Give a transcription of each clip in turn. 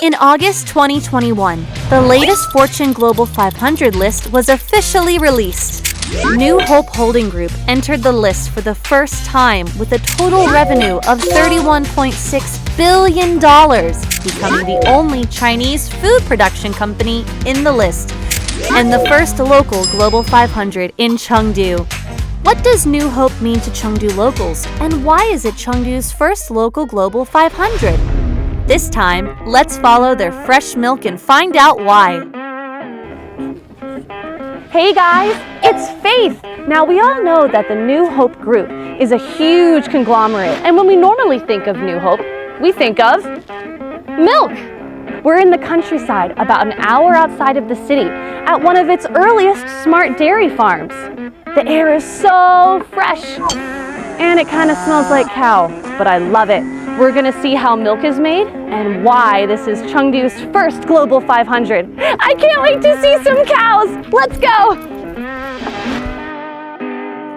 In August 2021, the latest Fortune Global 500 list was officially released. New Hope Holding Group entered the list for the first time with a total revenue of $31.6 billion, becoming the only Chinese food production company in the list, and the first local Global 500 in Chengdu. What does New Hope mean to Chengdu locals, and why is it Chengdu's first local Global 500? This time, let's follow their fresh milk and find out why. Hey guys, it's Faith. Now we all know that the New Hope Group is a huge conglomerate, and when we normally think of New Hope, we think of milk. We're in the countryside, about an hour outside of the city, at one of its earliest smart dairy farms. The air is so fresh, and it kind of smells like cow, but I love it. We're gonna see how milk is made and why this is Chengdu's first Global 500. I can't wait to see some cows. Let's go.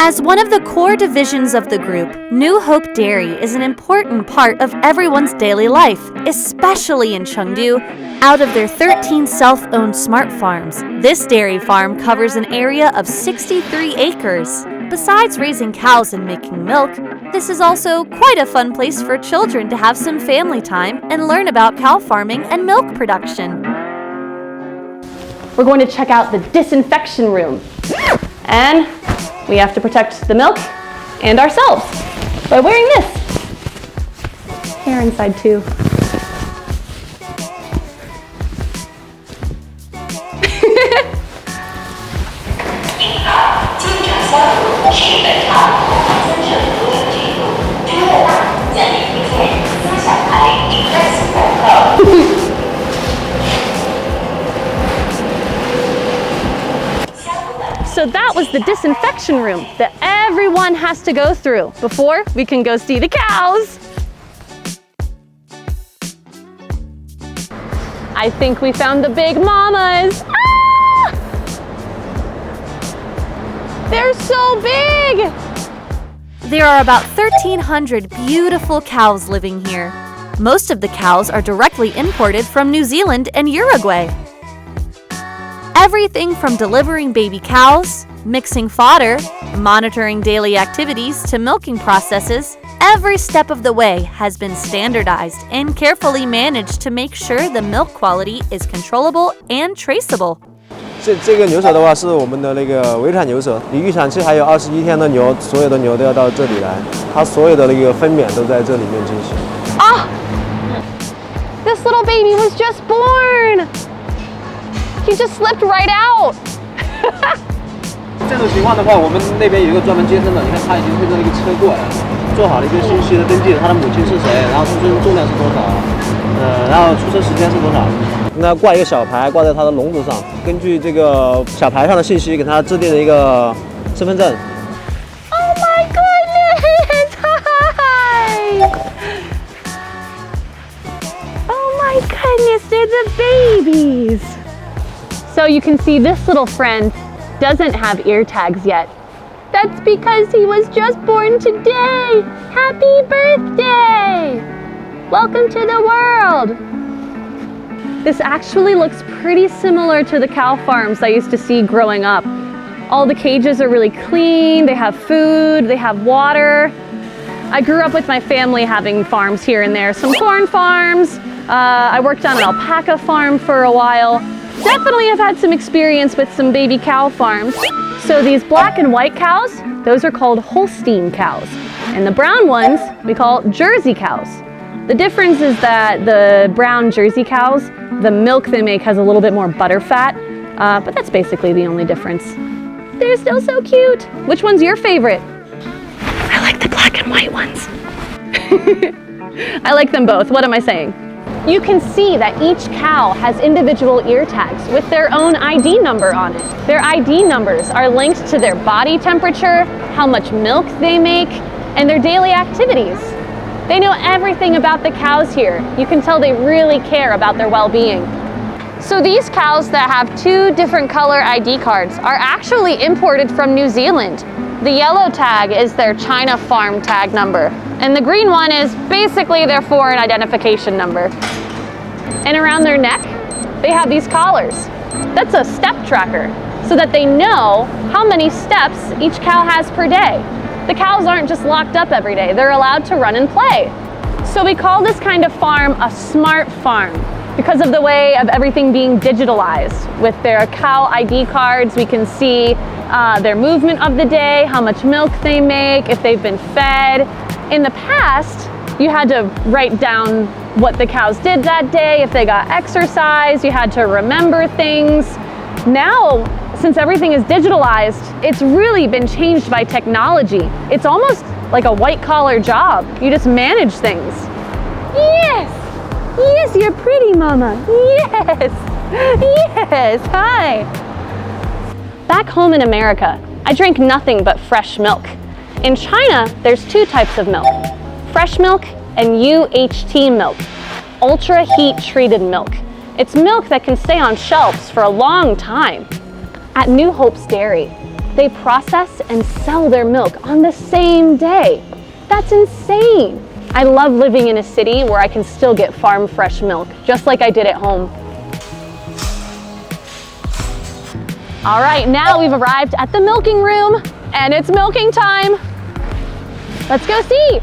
As one of the core divisions of the group, New Hope Dairy is an important part of everyone's daily life, especially in Chengdu. Out of their 13 self-owned smart farms, this dairy farm covers an area of 63 acres. Besides raising cows and making milk, this is also quite a fun place for children to have some family time and learn about cow farming and milk production. We're going to check out the disinfection room. And we have to protect the milk and ourselves by wearing this. Hair inside too. So that was the disinfection room that everyone has to go through before we can go see the cows. I think we found the big mamas. Ah! They're so big! There are about 1,300 beautiful cows living here. Most of the cows are directly imported from New Zealand and Uruguay. Everything from delivering baby cows, mixing fodder, monitoring daily activities to milking processes, every step of the way has been standardized and carefully managed to make sure the milk quality is controllable and traceable. 这个牛舍的话是我们的那个围产牛舍，离预产期还有21天的牛，所有的牛都要到这里来，它所有的那个分娩都在这里面进行。Ah! This little baby was just born! He just slipped right out! 这种情况的话，我们那边有一个专门接生的，你看他已经推着那个车过来了，做好了一个信息的登记，他的母亲是谁，然后出生重量是多少，然后出生时间是多少。那挂一个小牌挂在他的笼子上，根据这个小牌上的信息，给他制定了一个身份证。Oh my goodness! Hi! Oh my goodness, they're the babies! So you can see this little friend doesn't have ear tags yet. That's because he was just born today! Happy birthday! Welcome to the world! This actually looks pretty similar to the cow farms I used to see growing up. All the cages are really clean, they have food, they have water. I grew up with my family having farms here and there, some corn farms. I worked on an alpaca farm for a while. Definitely have had some experience with some baby cow farms. So these black and white cows, those are called Holstein cows. And the brown ones, we call Jersey cows. The difference is that the brown Jersey cows, the milk they make has a little bit more butter fat, but that's basically the only difference. They're still so cute. Which one's your favorite? I like the black and white ones. I like them both. What am I saying? You can see that each cow has individual ear tags with their own ID number on it. Their ID numbers are linked to their body temperature, how much milk they make, and their daily activities. They know everything about the cows here. You can tell they really care about their well-being. So these cows that have two different color ID cards are actually imported from New Zealand. The yellow tag is their China farm tag number, and the green one is basically their foreign identification number. And around their neck, they have these collars. That's a step tracker, so that they know how many steps each cow has per day. The cows aren't just locked up every day, they're allowed to run and play. So we call this kind of farm a smart farm because of the way of everything being digitalized. With their cow ID cards, we can see their movement of the day, how much milk they make, if they've been fed. In the past, you had to write down what the cows did that day, if they got exercise, you had to remember things. Now, since everything is digitalized, it's really been changed by technology. It's almost like a white-collar job. You just manage things. Yes! Yes, you're pretty, Mama. Yes! Yes, hi! Back home in America, I drank nothing but fresh milk. In China, there's two types of milk. Fresh milk and UHT milk, ultra heat treated milk. It's milk that can stay on shelves for a long time. At New Hope's Dairy, they process and sell their milk on the same day. That's insane. I love living in a city where I can still get farm fresh milk, just like I did at home. All right, now we've arrived at the milking room, and it's milking time. Let's go see.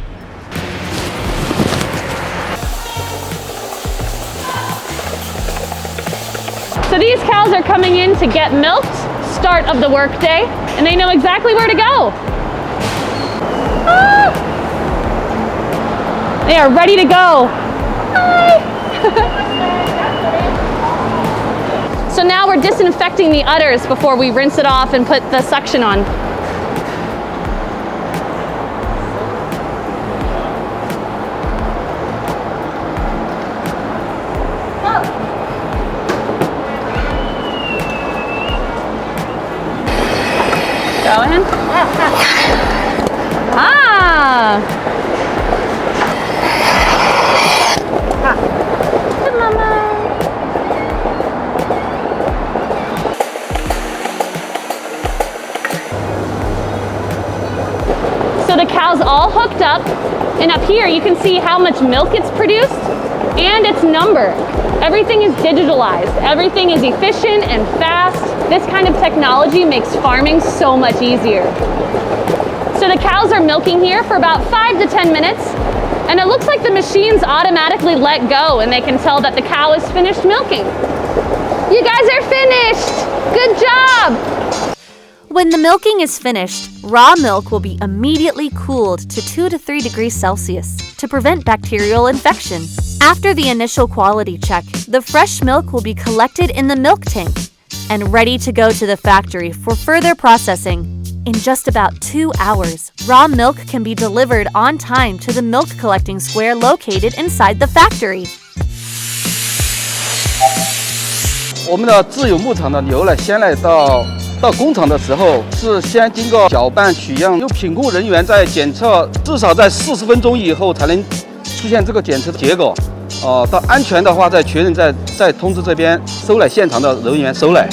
So these cows are coming in to get milked, start of the workday, and they know exactly where to go. Ah! They are ready to go. Hi. So now we're disinfecting the udders before we rinse it off and put the suction on. Go in. Ah! Good, Mama. So the cow's all hooked up, and up here you can see how much milk it's produced and its number. Everything is digitalized. Everything is efficient and fast. This kind of technology makes farming so much easier. So the cows are milking here for about 5 to 10 minutes, and it looks like the machines automatically let go and they can tell that the cow is finished milking. You guys are finished! Good job! When the milking is finished, raw milk will be immediately cooled to 2 to 3 degrees Celsius to prevent bacterial infection. After the initial quality check, the fresh milk will be collected in the milk tank and ready to go to the factory for further processing. In just about 2 hours, raw milk can be delivered on time to the milk collecting square located inside the factory. 我们的自有牧场的牛呢，先来到工厂的时候，是先经过搅拌取样，有品控人员在检测，至少在40分钟以后才能出现这个检测的结果。到安全的话再确认，再通知这边收奶现场的人员收奶。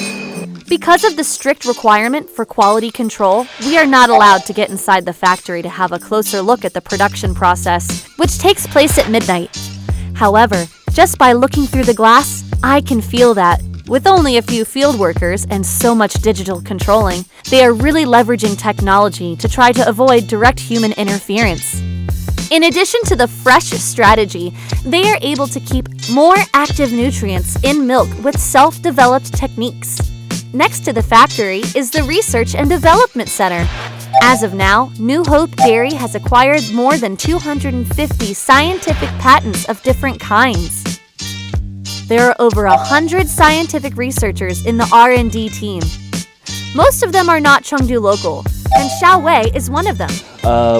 Because of the strict requirement for quality control, we are not allowed to get inside the factory to have a closer look at the production process, which takes place at midnight. However, just by looking through the glass, I can feel that, with only a few field workers and so much digital controlling, they are really leveraging technology to try to avoid direct human interference. In addition to the fresh strategy, they are able to keep more active nutrients in milk with self-developed techniques. Next to the factory is the Research and Development Center. As of now, New Hope Dairy has acquired more than 250 scientific patents of different kinds. There are over 100 scientific researchers in the R&D team. Most of them are not Chengdu local, and Xiao Wei is one of them.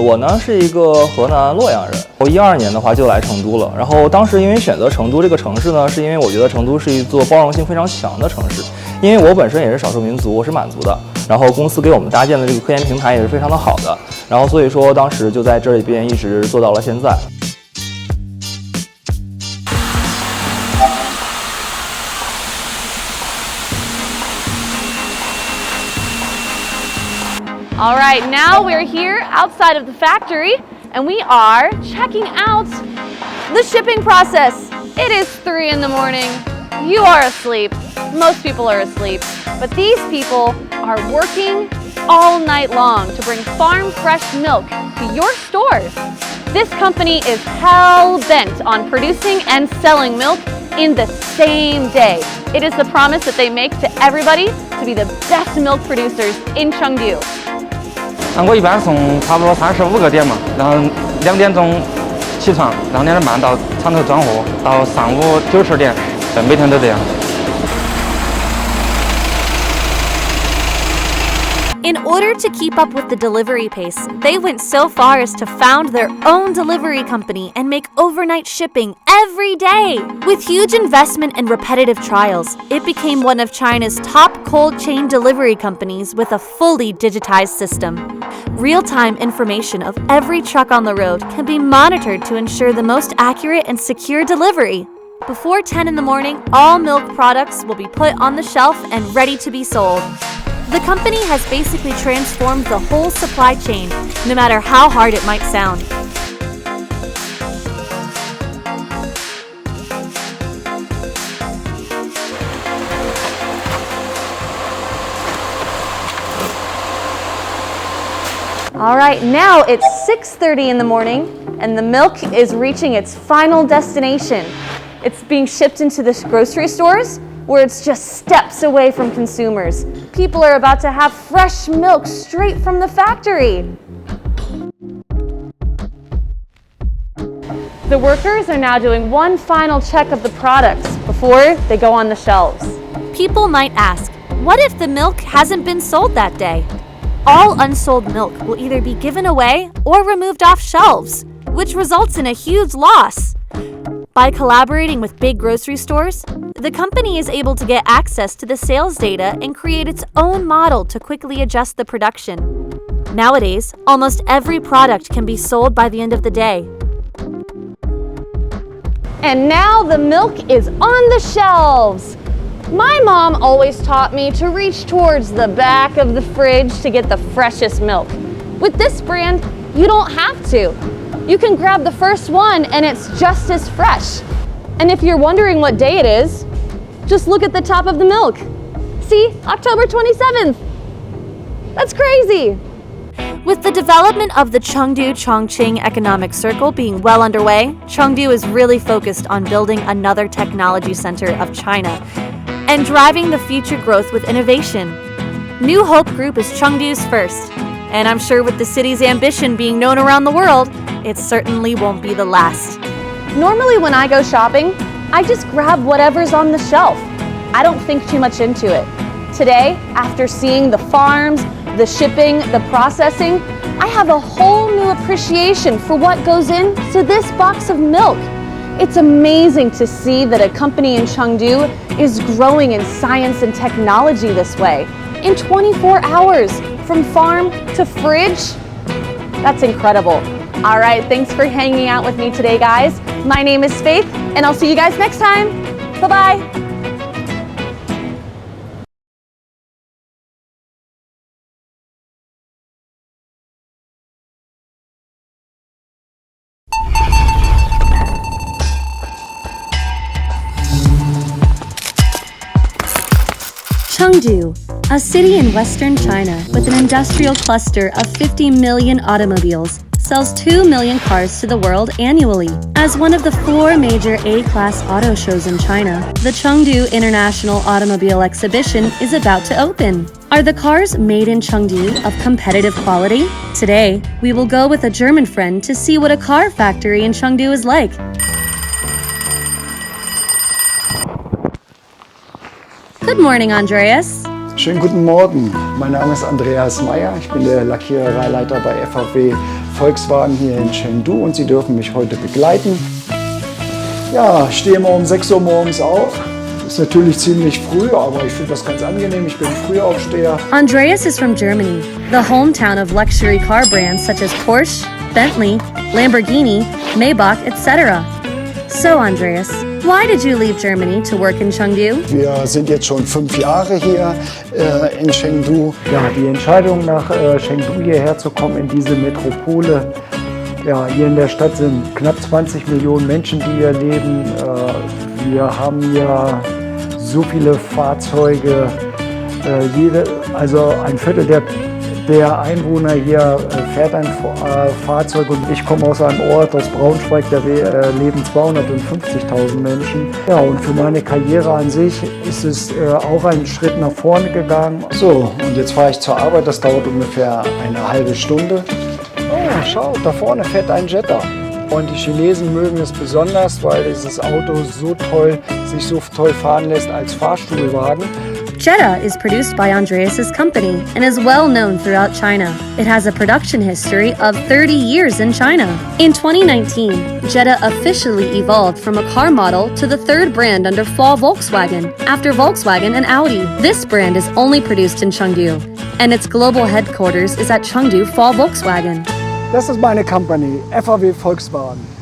我呢是一个河南洛阳人，我12年的话就来成都了。然后当时因为选择成都这个城市呢，是因为我觉得成都是一座包容性非常强的城市。因为我本身也是少数民族，我是满族的。然后公司给我们搭建的这个科研平台也是非常的好的。然后所以说当时就在这里边一直做到了现在。 All right, now we're here outside of the factory and we are checking out The shipping process. It is 3 in the morning. You are asleep. Most people are asleep. But these people are working all night long to bring farm fresh milk to your stores. This company is hell-bent on producing and selling milk in the same day. It is the promise that they make to everybody to be the best milk producers in Chengdu. 我一般送差不多35个点嘛，然后2点钟起床，然后2点半到厂头装货，到上午9、10点，每天都这样。In order to keep up with the delivery pace, they went so far as to found their own delivery company and make overnight shipping every day. With huge investment and repetitive trials, it became one of China's top cold chain delivery companies with a fully digitized system. Real-time information of every truck on the road can be monitored to ensure the most accurate and secure delivery. Before 10 in the morning, all milk products will be put on the shelf and ready to be sold. The company has basically transformed the whole supply chain, no matter how hard it might sound. All right, now it's 6:30 in the morning and the milk is reaching its final destination. It's being shipped into the grocery stores where it's just steps away from consumers. People are about to have fresh milk straight from the factory. The workers are now doing one final check of the products before they go on the shelves. People might ask, what if the milk hasn't been sold that day? All unsold milk will either be given away or removed off shelves, which results in a huge loss. By collaborating with big grocery stores, the company is able to get access to the sales data and create its own model to quickly adjust the production. Nowadays, almost every product can be sold by the end of the day. And now the milk is on the shelves. My mom always taught me to reach towards the back of the fridge to get the freshest milk. With this brand, you don't have to. You can grab the first one and it's just as fresh. And if you're wondering what day it is, just look at the top of the milk. See, October 27th. That's crazy. With the development of the Chengdu-Chongqing Economic Circle being well underway, Chengdu is really focused on building another technology center of China and driving the future growth with innovation. New Hope Group is Chengdu's first, and I'm sure with the city's ambition being known around the world, it certainly won't be the last. Normally when I go shopping, I just grab whatever's on the shelf. I don't think too much into it. Today, after seeing the farms, the shipping, the processing, I have a whole new appreciation for what goes into this box of milk. It's amazing to see that a company in Chengdu is growing in science and technology this way. In 24 hours, from farm to fridge, that's incredible. All right, thanks for hanging out with me today, guys. My name is Faith, and I'll see you guys next time. Bye-bye. Chengdu, a city in western China with an industrial cluster of 50 million automobiles, sells 2 million cars to the world annually. As one of the 4 major A-class auto shows in China, the Chengdu International Automobile Exhibition is about to open. Are the cars made in Chengdu of competitive quality? Today, we will go with a German friend to see what a car factory in Chengdu is like. Good morning, Andreas. Schönen guten Morgen. Mein Name ist Andreas Meyer. Ich bin der Lackierereileiter bei FAW Volkswagen hier in Chengdu und Sie dürfen mich heute begleiten. Ja, ich stehe immer um 6 Uhr morgens auf. Ist natürlich ziemlich früh, aber ich finde das ganz angenehm. Ich bin Frühaufsteher. Andreas is from Germany, the hometown of luxury car brands such as Porsche, Bentley, Lamborghini, Maybach, etc. So, Andreas, why did you leave Germany to work in Chengdu? Wir sind jetzt schon 5 Jahre hier in Chengdu. Ja, die Entscheidung nach Chengdu hierher zu kommen, in diese Metropole, Ja, hier in der Stadt sind knapp 20 Millionen Menschen, die hier leben. Wir haben hier so viele Fahrzeuge. Also ein Viertel der Einwohner hier fährt ein Fahrzeug und ich komme aus einem Ort, aus Braunschweig, da leben 250.000 Menschen. Ja, und für meine Karriere an sich ist es auch einen Schritt nach vorne gegangen. So, und jetzt fahre ich zur Arbeit, das dauert ungefähr eine halbe Stunde. Oh, schau, da vorne fährt ein Jetta. Und die Chinesen mögen es besonders, weil dieses Auto sich so toll fahren lässt als Fahrstuhlwagen. Jetta is produced by Andreas's company and is well known throughout China. It has a production history of 30 years in China. In 2019, Jetta officially evolved from a car model to the third brand under Volkswagen, after Volkswagen and Audi. This brand is only produced in Chengdu, and its global headquarters is at Chengdu Volkswagen. Das ist meine Company, FAW Volkswagen.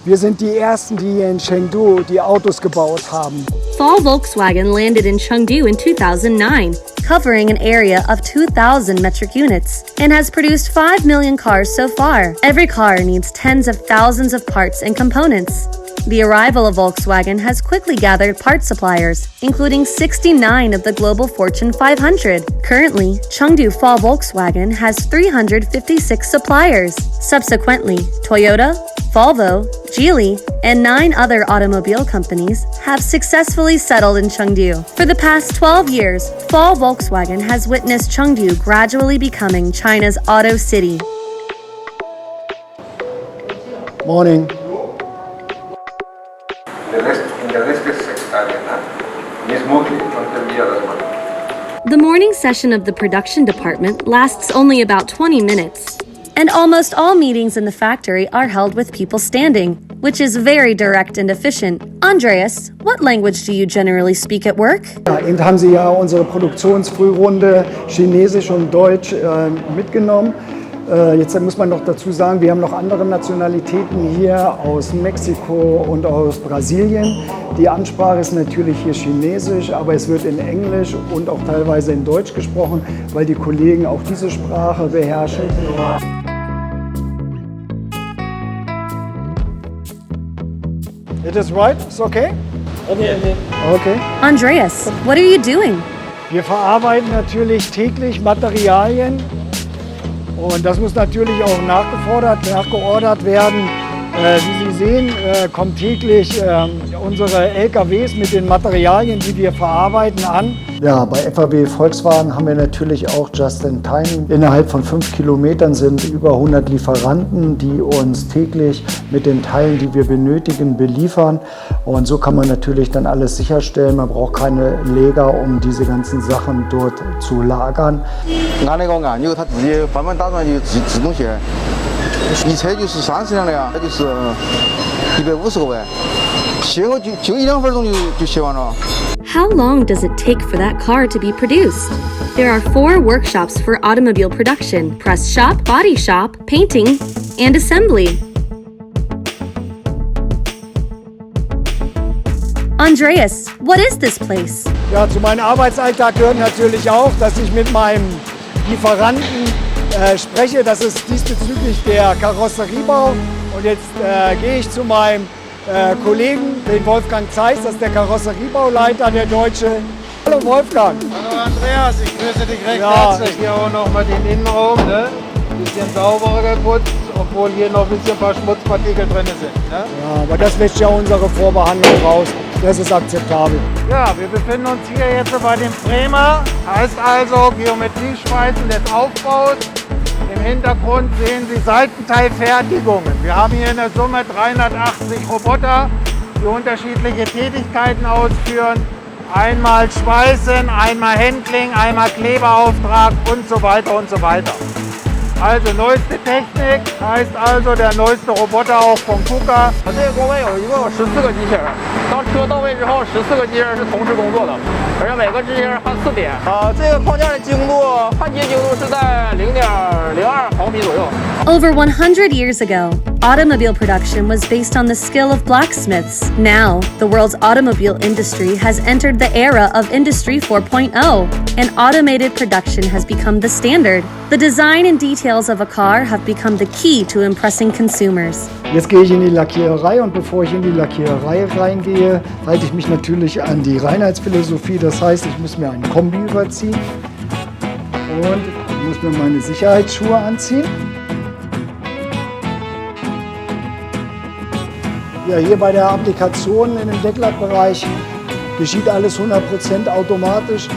Wir sind die Ersten, die hier in Chengdu die Autos gebaut haben. Volkswagen landed in Chengdu in 2009, covering an area of 2,000 metric units, and has produced 5 million cars so far. Every car needs tens of thousands of parts and components. The arrival of Volkswagen has quickly gathered part suppliers, including 69 of the global Fortune 500. Currently, Chengdu Volkswagen has 356 suppliers. Subsequently, Toyota, Volvo, Geely, and 9 other automobile companies have successfully settled in Chengdu. For the past 12 years, Volkswagen has witnessed Chengdu gradually becoming China's auto city. Morning. The morning session of the production department lasts only about 20 minutes, and almost all meetings in the factory are held with people standing, which is very direct and efficient. Andreas, what language do you generally speak at work? Ja, eben haben Sie ja unsere Produktionsfrührunde Chinesisch und Deutsch mitgenommen. Jetzt muss man noch dazu sagen, wir haben noch andere Nationalitäten hier aus Mexiko und aus Brasilien. Die Ansprache ist natürlich hier Chinesisch, aber es wird in Englisch und auch teilweise in Deutsch gesprochen, weil die Kollegen auch diese Sprache beherrschen. It is right? It's okay? Okay. Andreas, what are you doing? Wir verarbeiten natürlich täglich Materialien und das muss natürlich auch nachgeordert werden. Wie Sie sehen, kommen täglich unsere LKWs mit den Materialien, die wir verarbeiten, an. Ja, bei FAW Volkswagen haben wir natürlich auch Just-in-Time. Innerhalb von 5 Kilometern sind über 100 Lieferanten, die uns täglich mit den Teilen, die wir benötigen, beliefern. Und so kann man natürlich dann alles sicherstellen. Man braucht keine Lager, um diese ganzen Sachen dort zu lagern. 一车就是30辆的呀，那就是150个万，卸个就1-2分钟就卸完了。 How long does it take for that car to be produced? There are 4 workshops for automobile production: press shop, body shop, painting, and assembly. Andreas, what is this place? Ja, zu meinem Arbeitsalltag gehört natürlich auch, dass ich mit meinem Lieferanten spreche. Das ist diesbezüglich der Karosseriebau. Und jetzt gehe ich zu meinem Kollegen, den Wolfgang Zeiss, das ist der Karosseriebauleiter, der Deutsche. Hallo Wolfgang. Hallo Andreas, ich grüße dich recht herzlich. Hier auch nochmal den Innenraum. Ne? Ein bisschen sauberer geputzt, obwohl hier noch ein paar Schmutzpartikel drin sind. Ne? Ja, aber das wäscht ja unsere Vorbehandlung raus. Das ist akzeptabel. Ja, wir befinden uns hier jetzt bei dem Bremer. Heißt also Geometrieschweißen des Aufbaus. Im Hintergrund sehen Sie Seitenteilfertigungen. Wir haben hier in der Summe 380 Roboter, die unterschiedliche Tätigkeiten ausführen. Einmal Schweißen, einmal Handling, einmal Kleberauftrag und so weiter und so weiter. Also neueste Technik, heißt also der neueste Roboter auch von KUKA. 这个工位有一共14个机器人。当车到位之后，14个机器人是同时工作的，而且每个机器人按4点。这个框架的精度，焊接精度是在0.02毫米左右。Over 100 years ago, automobile production was based on the skill of blacksmiths. Now, the world's automobile industry has entered the era of Industry 4.0, and automated production has become the standard. The design and details of a car have become the key to impressing consumers. Jetzt gehe ich in die Lackiererei und bevor ich in die Lackiererei reingehe, halte ich mich natürlich an die Reinheitsphilosophie. Das heißt, ich muss mir einen Kombi überziehen und ich muss mir meine Sicherheitsschuhe anziehen. Ja, hier bei der Applikation in dem Decklackbereich geschieht alles 100% automatisch.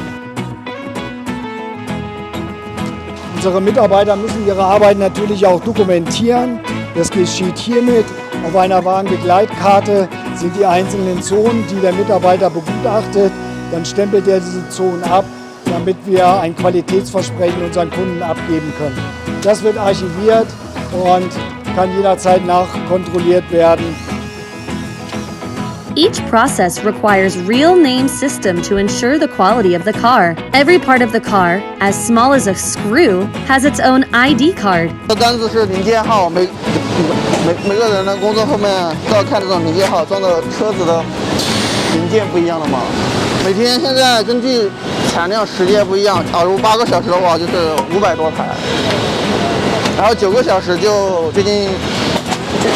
Unsere Mitarbeiter müssen ihre Arbeit natürlich auch dokumentieren. Das geschieht hiermit. Auf einer Wagenbegleitkarte sind die einzelnen Zonen, die der Mitarbeiter begutachtet. Dann stempelt er diese Zonen ab, damit wir ein Qualitätsversprechen unseren Kunden abgeben können. Das wird archiviert und kann jederzeit nachkontrolliert werden. Each process requires real-name system to ensure the quality of the car. Every part of the car, as small as a screw, has its own ID card. 这杆子是零件号，每个人的工作后面都要看这种零件号，装的车子的零件不一样的嘛。每天现在根据产量时间不一样，假如8个小时的话就是500多台，然后9个小时就接近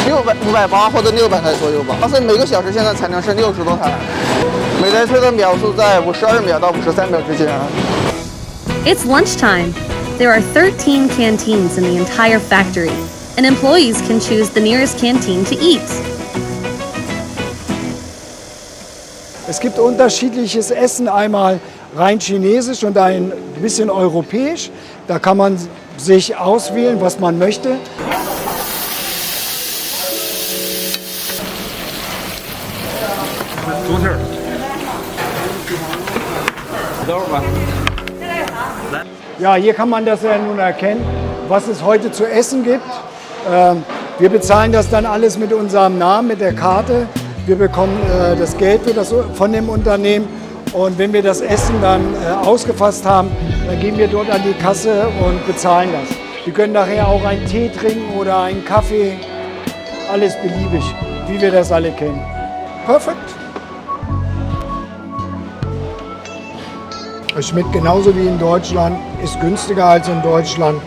580或者600台左右吧。但是每个小时现在产量是60多台，每台车的秒数在52秒到53秒之间。It's lunchtime. There are 13 canteens in the entire factory, and employees can choose the nearest canteen to eat. Es gibt unterschiedliches Essen, einmal rein chinesisch und ein bisschen europäisch. Da kann man sich auswählen, was man möchte. Ja, hier kann man das ja nun erkennen, was es heute zu essen gibt. Wir bezahlen das dann alles mit unserem Namen, mit der Karte. Wir bekommen das Geld von dem Unternehmen und wenn wir das Essen dann ausgefasst haben, dann gehen wir dort an die Kasse und bezahlen das. Wir können nachher auch einen Tee trinken oder einen Kaffee, alles beliebig, wie wir das alle kennen. Perfekt. Es schmeckt genauso wie in Deutschland, ist günstiger als in Deutschland.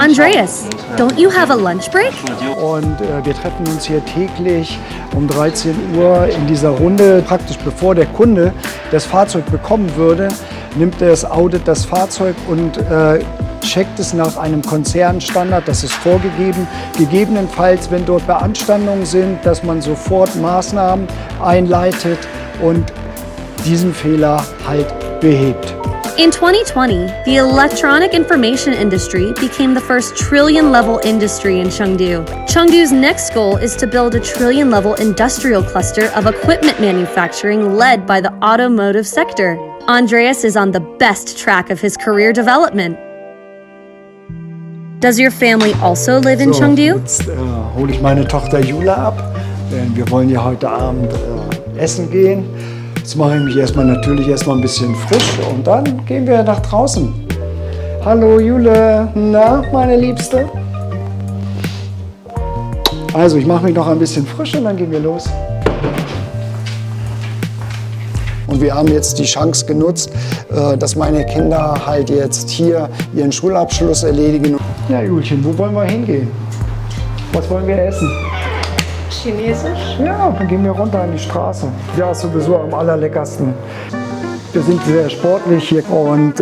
Andreas, don't you have a lunch break? Und wir treffen uns hier täglich um 13 Uhr in dieser Runde. Praktisch bevor der Kunde das Fahrzeug bekommen würde, nimmt er es, auditet das Fahrzeug und checkt es nach einem Konzernstandard, das ist vorgegeben. Gegebenenfalls, wenn dort Beanstandungen sind, dass man sofort Maßnahmen einleitet und diesen Fehler halt behebt. In 2020, the electronic information industry became the first trillion-level industry in Chengdu. Chengdu's next goal is to build a trillion-level industrial cluster of equipment manufacturing led by the automotive sector. Andreas is on the best track of his career development. Does your family also live in Chengdu? Jetzt hole ich meine Tochter Jula ab, denn wir wollen ja heute Abend essen gehen. Jetzt mache ich mich natürlich erstmal ein bisschen frisch und dann gehen wir nach draußen. Hallo Jule, na meine Liebste? Also ich mache mich noch ein bisschen frisch und dann gehen wir los. Und wir haben jetzt die Chance genutzt, dass meine Kinder halt jetzt hier ihren Schulabschluss erledigen. Ja Julchen, wo wollen wir hingehen? Was wollen wir essen? Chinesisch? Ja, dann gehen wir runter an die Straße. Ja, ist sowieso am allerleckersten. Wir sind sehr sportlich hier und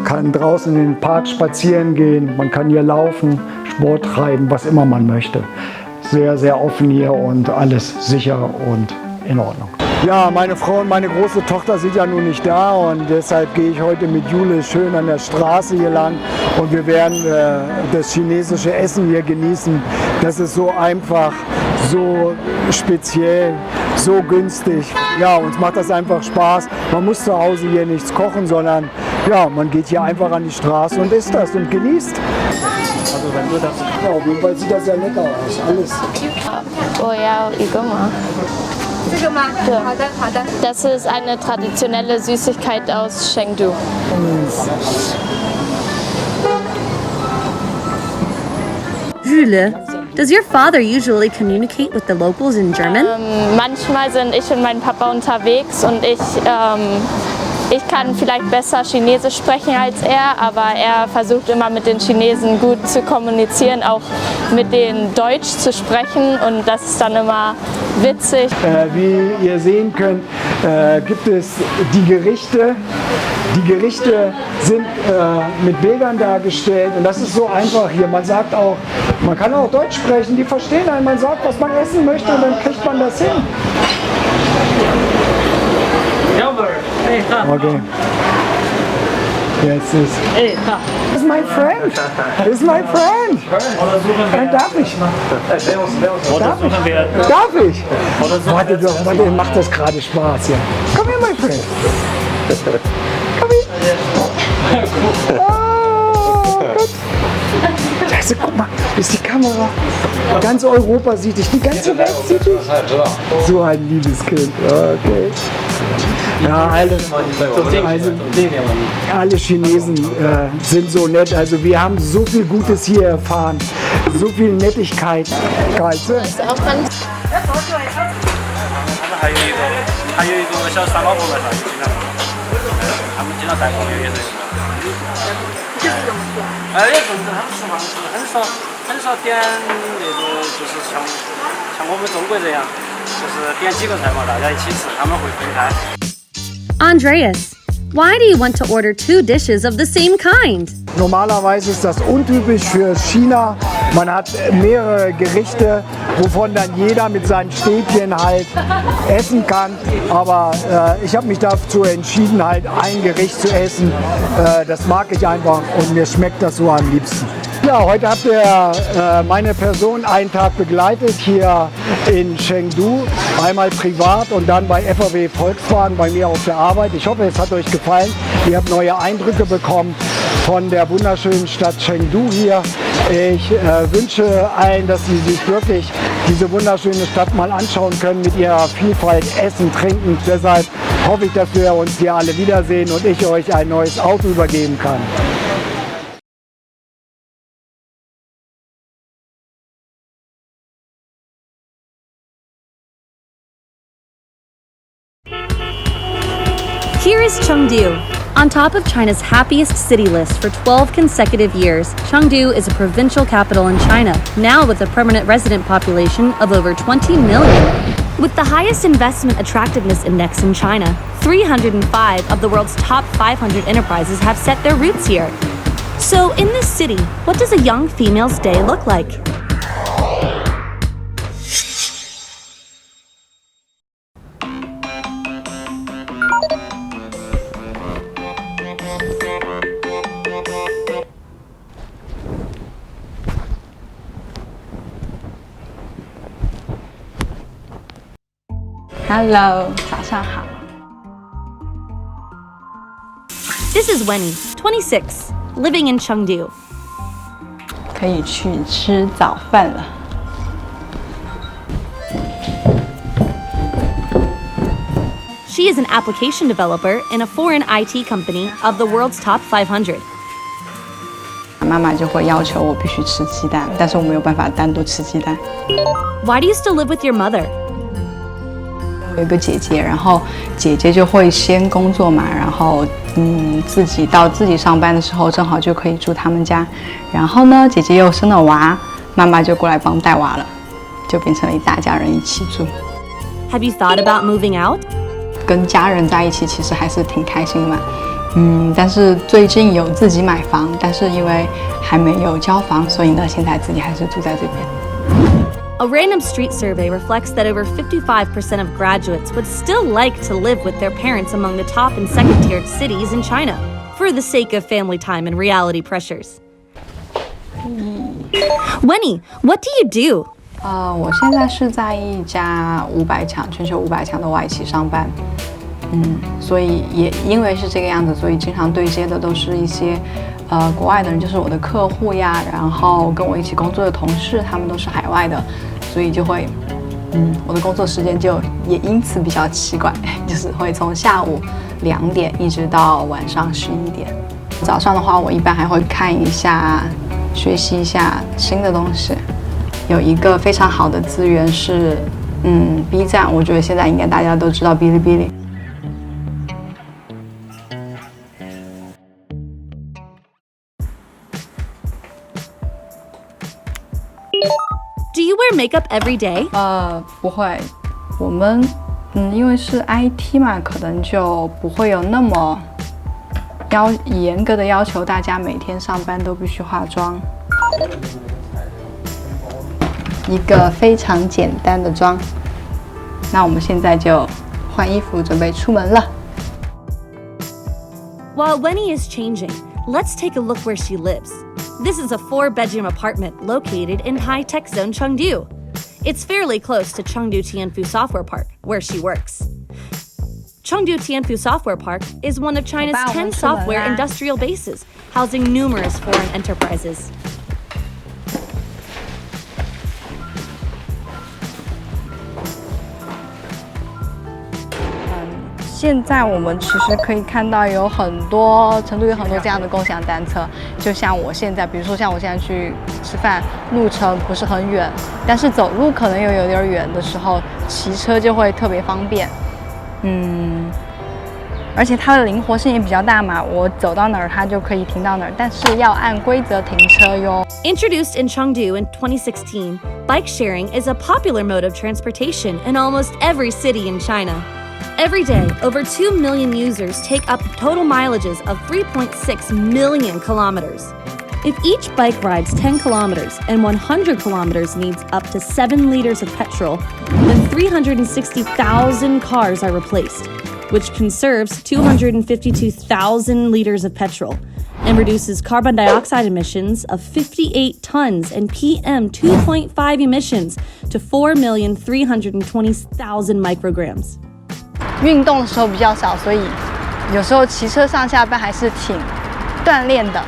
kann draußen in den Park spazieren gehen. Man kann hier laufen, Sport treiben, was immer man möchte. Sehr, sehr offen hier und alles sicher und in Ordnung. Ja, meine Frau und meine große Tochter sind ja nun nicht da und deshalb gehe ich heute mit Jule schön an der Straße hier lang und wir werden das chinesische Essen hier genießen. Das ist so einfach, so speziell, so günstig. Ja, uns macht das einfach Spaß. Man muss zu Hause hier nichts kochen, sondern Ja, man geht hier einfach an die Straße und isst das und genießt. Also wenn du das... Ja, auf jeden Fall sieht das sehr lecker aus, alles. Das ist eine traditionelle Süßigkeit aus Chengdu. Jules, does your father usually communicate with the locals in German? Manchmal sind ich und mein Papa unterwegs und ich kann vielleicht besser Chinesisch sprechen als er, aber er versucht immer mit den Chinesen gut zu kommunizieren, auch mit denen Deutsch zu sprechen und das ist dann immer witzig. Wie ihr sehen könnt, gibt es die Gerichte. Die Gerichte sind mit Bildern dargestellt und das ist so einfach hier. Man sagt auch, man kann auch Deutsch sprechen, die verstehen einen, man sagt, was man essen möchte und dann kriegt man das hin. Okay. Jetzt ist. This is my friend. This is my friend. Darf ich? Darf ich? Warte doch, warte, macht das gerade Spaß hier. Komm her, my friend. Komm her. Oh Gott. Also guck mal, ist die Kamera. Ganz Europa sieht dich, die ganze Welt sieht dich. So ein liebes Kind. Okay. Ja, alle Chinesen sind so nett. Also wir haben so viel Gutes hier erfahren. So viel Nettigkeit. Geil. 还有一个小三老婆在那里，他们经常带朋友也是。就是这么做。也不是，他们吃饭很少点那种，就是像我们中国这样，就是点几个菜嘛，大家一起吃，他们会分开。Andreas, why do you want to order 2 dishes of the same kind? Normalerweise ist das untypisch für China. Man hat mehrere Gerichte, wovon dann jeder mit seinen Stäbchen halt essen kann. Aber ich habe mich dazu entschieden, halt ein Gericht zu essen. Das mag ich einfach und mir schmeckt das so am liebsten. Ja, heute habt ihr meine Person einen Tag begleitet hier in Chengdu. Einmal privat und dann bei FAW Volkswagen bei mir auf der Arbeit. Ich hoffe, es hat euch gefallen. Ihr habt neue Eindrücke bekommen von der wunderschönen Stadt Chengdu hier. Ich wünsche allen, dass sie sich wirklich diese wunderschöne Stadt mal anschauen können mit ihrer Vielfalt, Essen, Trinken. Deshalb hoffe ich, dass wir uns hier alle wiedersehen und ich euch ein neues Auto übergeben kann. Here is Chengdu. On top of China's happiest city list for 12 consecutive years, Chengdu is a provincial capital in China, now with a permanent resident population of over 20 million. With the highest investment attractiveness index in China, 305 of the world's top 500 enterprises have set their roots here. So, in this city, what does a young female's day look like? Hello， 早上好。 This is Wenny, 26, living in Chengdu. 可以去吃早饭了。 She is an application developer in a foreign IT company of the world's top 500. 妈妈就会要求我必须吃鸡蛋，但是我没有办法单独吃鸡蛋。 Why do you still live with your mother? 有一个姐姐，然后姐姐就会先工作嘛，然后自己上班的时候，正好就可以住他们家。然后呢，姐姐又生了娃，妈妈就过来帮带娃了，就变成了一大家人一起住。 Have you thought about moving out? 跟家人在一起其实还是挺开心的嘛。但是最近有自己买房，但是因为还没有交房，所以呢，现在自己还是住在这边。 A random street survey reflects that over 55% of graduates would still like to live with their parents among the top and second-tiered cities in China, for the sake of family time and reality pressures. Wenny, what do you do? 我现在是在一家500强全球500强的外企上班。所以也因为是这个样子，所以经常对接的都是一些国外的人，就是我的客户呀，然后跟我一起工作的同事，他们都是海外的，所以就会我的工作时间就也因此比较奇怪，就是会从下午2点一直到晚上11点。早上的话，我一般还会看一下、学习一下新的东西。有一个非常好的资源是B 站，我觉得现在应该大家都知道哔哩哔哩。Do you wear makeup every day? 不会，我们因为是 IT 嘛，可能就不会有那么严格的要求，大家每天上班都必须化妆。一个非常简单的妆。那我们现在就换衣服，准备出门了。While Wenny is changing, let's take a look where she lives. This is a 4-bedroom apartment located in high-tech zone Chengdu. It's fairly close to Chengdu Tianfu Software Park, where she works. Chengdu Tianfu Software Park is one of China's 10 software industrial bases, housing numerous foreign enterprises. 现在我们其实可以看到有很多成都有很多这样的共享单车，就像我现在，比如说像我现在去吃饭，路程不是很远，但是走路可能又有点远的时候，骑车就会特别方便。而且它的灵活性也比较大嘛，我走到哪儿它就可以停到哪儿，但是要按规则停车哟。Introduced in Chengdu in 2016, bike sharing is a popular mode of transportation in almost every city in China. Every day, over 2 million users take up total mileages of 3.6 million kilometers. If each bike rides 10 kilometers and 100 kilometers needs up to 7 liters of petrol, then 360,000 cars are replaced, which conserves 252,000 liters of petrol and reduces carbon dioxide emissions of 58 tons and PM 2.5 emissions to 4,320,000 micrograms. 运动的时候比较少，所以有时候骑车上下班还是挺锻炼的。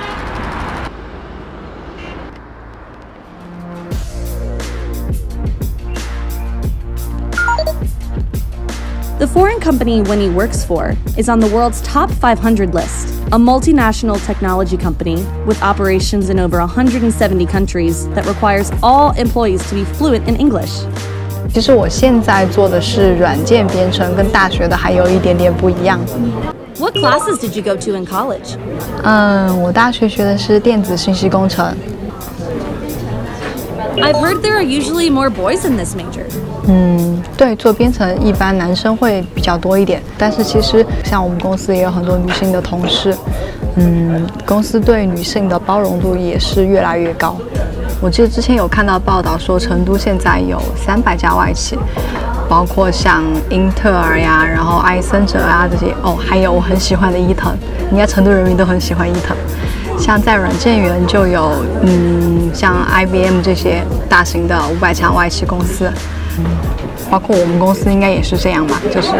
The foreign company Winnie works for is on the world's top 500 list, a multinational technology company with operations in over 170 countries that requires all employees to be fluent in English. 其实我现在做的是软件编程，跟大学的还有一点点不一样。What classes did you go to in college? 我大学学的是电子信息工程。I've heard there are usually more boys in this major. 对，做编程一般男生会比较多一点，但是其实像我们公司也有很多女性的同事，公司对女性的包容度也是越来越高。我记得之前有看到报道说，成都现在有300家外企，包括像英特尔呀，然后艾森哲啊这些，还有我很喜欢的伊藤，应该成都人民都很喜欢伊藤。像在软件园就有，像 IBM 这些大型的500强外企公司，包括我们公司应该也是这样吧，就是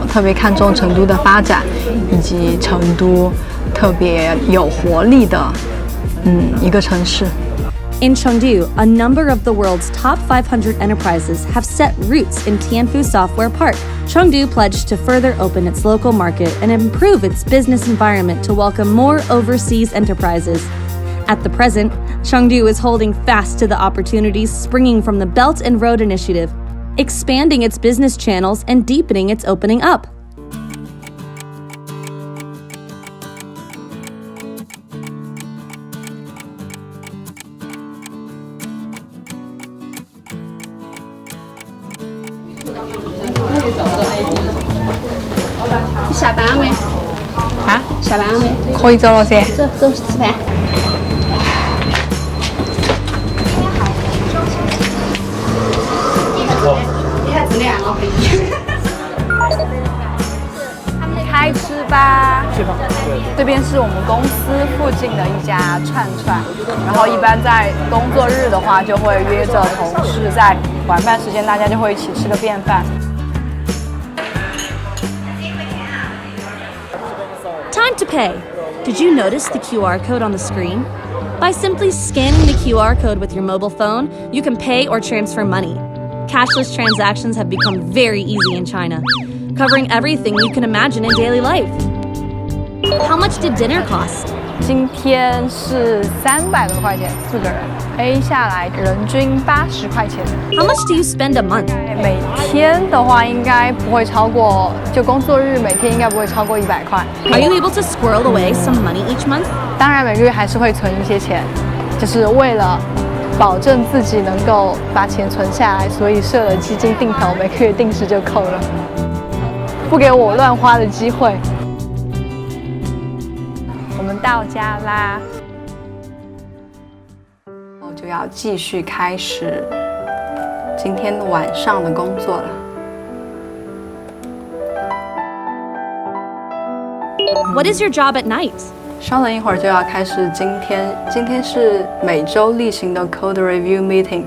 特别看重成都的发展，以及成都特别有活力的，一个城市。In Chengdu, a number of the world's top 500 enterprises have set roots in Tianfu Software Park. Chengdu pledged to further open its local market and improve its business environment to welcome more overseas enterprises. At the present, Chengdu is holding fast to the opportunities springing from the Belt and Road Initiative, expanding its business channels and deepening its opening up.你下班了没？下班了没？可以走了噻。走吃饭。你还真亮了。开吃吧。这边是我们公司附近的一家串串，然后一般在工作日的话，就会约着同事在晚饭时间，大家就会一起吃个便饭。Time to pay. Did you notice the QR code on the screen? By simply scanning the QR code with your mobile phone, you can pay or transfer money. Cashless transactions have become very easy in China, covering everything you can imagine in daily life. How much did dinner cost? 今天是300多块钱，4个人，A 下来人均80块钱。How much do you spend a month? 每天的话应该不会超过，就工作日每天应该不会超过100块。Are you able to squirrel away some money each month? 当然每个月还是会存一些钱，就是为了保证自己能够把钱存下来，所以设了基金定投，每个月定时就扣了，不给我乱花的机会。我们到家啦，我就要继续开始今天晚上的工作了。What is your job at night? 稍等一会儿就要开始今天是每周例行的 Code Review Meeting。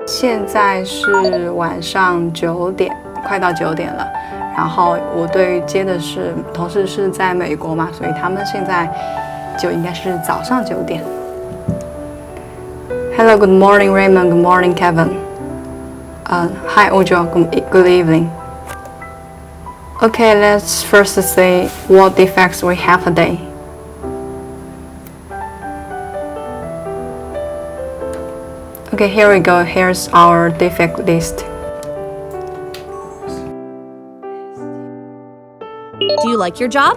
现在是晚上9点，快到9点了。然后我对接的是同事是在美国嘛，所以他们现在就应该是早上9点。Hello, good morning, Raymond. Good morning, Kevin. Hi, Ojo. Good evening. Okay, let's first see what defects we have today. Okay, here we go. Here's our defect list. Do you like your job?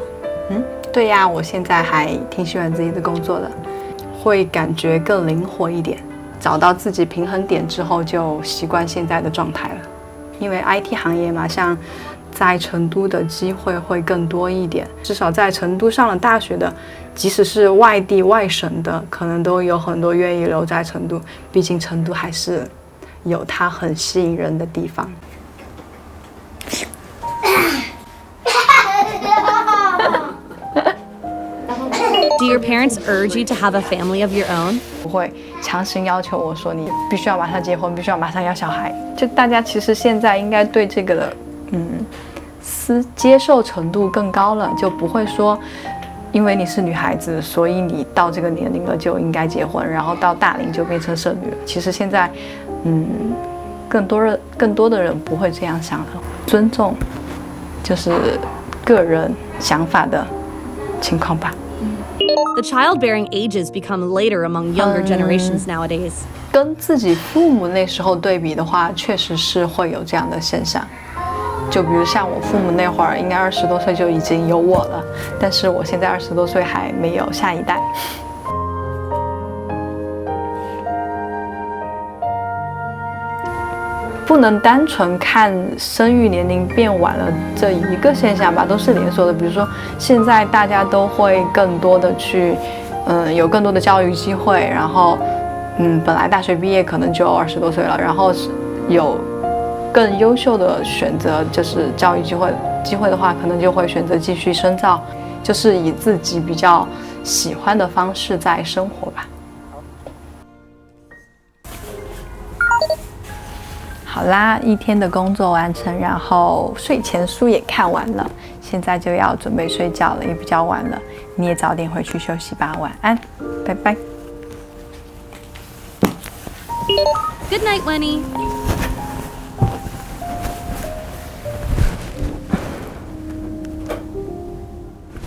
对呀，我现在还挺喜欢自己的工作的，会感觉更灵活一点。找到自己平衡点之后，就习惯现在的状态了。因为 IT 行业嘛，像在成都的机会会更多一点，至少在成都上了大学的，即使是外地外省的，可能都有很多愿意留在成都。毕竟成都还是有它很吸引人的地方。Do your parents urge you to have a family of your own? 不会强行要求我说你必须要马上结婚，必须要马上要小孩。就大家其实现在应该对这个的接受程度更高了，就不会说因为你是女孩子，所以你到这个年龄了就应该结婚，然后到大龄就变成剩女了。其实现在更多的人不会这样想了，尊重就是个人想法的情况吧。The childbearing ages become later among younger generations nowadays. 跟自己父母那时候对比的话，确实是会有这样的现象。就比如像我父母那会儿，应该20多岁就已经有我了，但是我现在20多岁还没有下一代。不能单纯看生育年龄变晚了这一个现象吧，都是连锁的。比如说，现在大家都会更多的去，有更多的教育机会，然后，本来大学毕业可能就20多岁了，然后有更优秀的选择，就是教育机会的话，可能就会选择继续深造，就是以自己比较喜欢的方式在生活吧。好啦，一天的工作完成，然后睡前书也看完了，现在就要准备睡觉了，也比较晚了，你也早点回去休息吧，晚安，拜拜。 Good night, Lenny.